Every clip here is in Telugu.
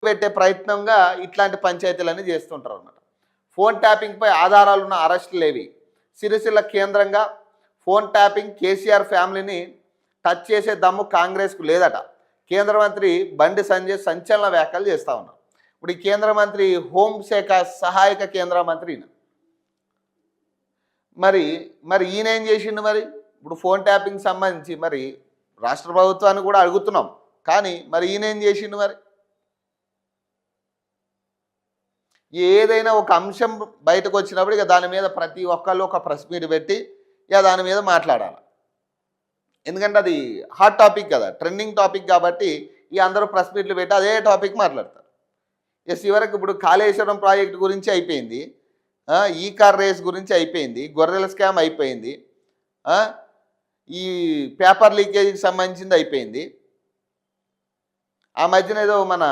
పెట్టే ప్రయత్నంగా ఇట్లాంటి పంచాయతీలన్నీ చేస్తుంటారు అన్నమాట. ఫోన్ ట్యాపింగ్పై ఆధారాలున్న అరెస్టులేవి? సిరిసిల్ల కేంద్రంగా ఫోన్ ట్యాపింగ్ కేసీఆర్ ఫ్యామిలీని టచ్ చేసే దమ్ము కాంగ్రెస్కు లేదట. కేంద్ర మంత్రి బండి సంజయ్ సంచలన వ్యాఖ్యలు చేస్తూ ఉన్నారు. ఇప్పుడు ఈ కేంద్ర మంత్రి హోంశాఖ సహాయక కేంద్ర మంత్రి మరి మరి ఈయన ఏం చేసిండు? మరి ఇప్పుడు ఫోన్ ట్యాపింగ్ సంబంధించి మరి రాష్ట్ర ప్రభుత్వాన్ని కూడా అడుగుతున్నాం, కానీ మరి ఈయన ఏం చేసిండు? మరి ఏదైనా ఒక అంశం బయటకు వచ్చినప్పుడు ఇక దాని మీద ప్రతి ఒక్కళ్ళు ఒక ప్రెస్ మీట్ పెట్టి ఇక దాని మీద మాట్లాడాలి. ఎందుకంటే అది హాట్ టాపిక్ కదా, ట్రెండింగ్ టాపిక్ కాబట్టి ఈ అందరూ ప్రెస్ మీట్లు పెట్టి అదే టాపిక్ మాట్లాడతారు. చివరకు ఇప్పుడు కాళేశ్వరం ప్రాజెక్టు గురించి అయిపోయింది, ఈ కార్ రేస్ గురించి అయిపోయింది, గొర్రెల స్కామ్ అయిపోయింది, ఈ పేపర్ లీకేజీకి సంబంధించింది అయిపోయింది. ఆ మధ్యన ఏదో మన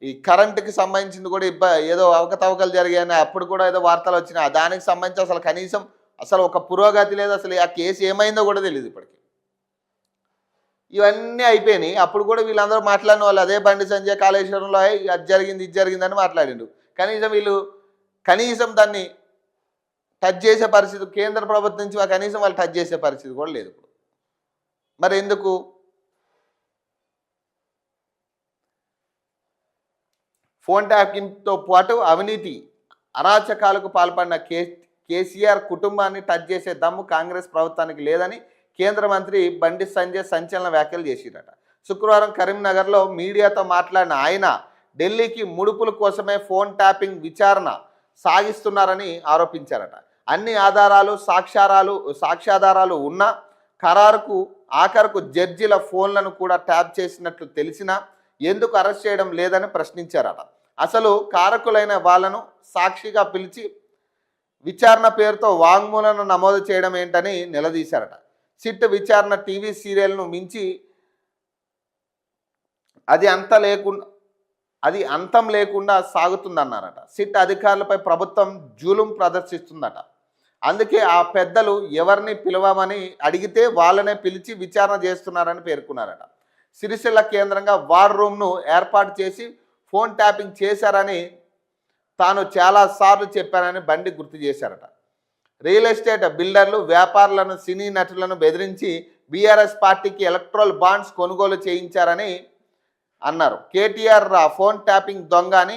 ఈ కరెంటుకి సంబంధించింది కూడా ఏదో అవకతవకలు జరిగాయని అప్పుడు కూడా ఏదో వార్తలు వచ్చినాయి. దానికి సంబంధించి అసలు కనీసం అసలు ఒక పురోగతి లేదు, అసలు ఆ కేసు ఏమైందో కూడా తెలియదు ఇప్పటికి. ఇవన్నీ అయిపోయినాయి. అప్పుడు కూడా వీళ్ళందరూ మాట్లాడిన వాళ్ళు అదే బండి సంజయ్ కాళేశ్వరంలో అది జరిగింది ఇది జరిగిందని మాట్లాడిండు. కనీసం దాన్ని టచ్ చేసే పరిస్థితి కేంద్ర ప్రభుత్వం నుంచి కనీసం వాళ్ళు టచ్ చేసే పరిస్థితి కూడా లేదు ఇప్పుడు. మరి ఎందుకు? ఫోన్ ట్యాపింగ్తో పాటు అవినీతి అరాచకాలకు పాల్పడిన కేసీఆర్ కుటుంబాన్ని టచ్ చేసే దమ్ము కాంగ్రెస్ ప్రభుత్వానికి లేదని కేంద్ర మంత్రి బండి సంజయ్ సంచలన వ్యాఖ్యలు చేసిరట. శుక్రవారం కరీంనగర్లో మీడియాతో మాట్లాడిన ఆయన ఢిల్లీకి ముడుపుల కోసమే ఫోన్ ట్యాపింగ్ విచారణ సాగిస్తున్నారని ఆరోపించారట. అన్ని ఆధారాలు సాక్ష్యాధారాలు ఉన్న ఆఖరుకు జడ్జిల ఫోన్లను కూడా ట్యాప్ చేసినట్లు తెలిసినా ఎందుకు అరెస్ట్ చేయడం లేదని ప్రశ్నించారట. అసలు కారకులైన వాళ్లను సాక్షిగా పిలిచి విచారణ పేరుతో వాంగ్మూలను నమోదు చేయడం ఏంటని నిలదీశారట. సిట్ విచారణ టీవీ సీరియల్ను మించి అది అంతం లేకుండా సాగుతుందన్నారట. సిట్ అధికారులపై ప్రభుత్వం జూలుం ప్రదర్శిస్తుందట. అందుకే ఆ పెద్దలు ఎవరిని పిలవమని అడిగితే వాళ్ళనే పిలిచి విచారణ చేస్తున్నారని పేర్కొన్నారట. సిరిసిల్ల కేంద్రంగా వార్ రూమ్ను ఏర్పాటు చేసి ఫోన్ ట్యాపింగ్ చేశారని తాను చాలాసార్లు చెప్పానని బండి గుర్తు చేశారట. రియల్ ఎస్టేట్ బిల్డర్లు, వ్యాపారులను, సినీ నటులను బెదిరించి బీఆర్ఎస్ పార్టీకి ఎలక్ట్రల్ బాండ్స్ కొనుగోలు చేయించారని అన్నారు. కేటీఆర్ ఫోన్ ట్యాపింగ్ దొంగ అని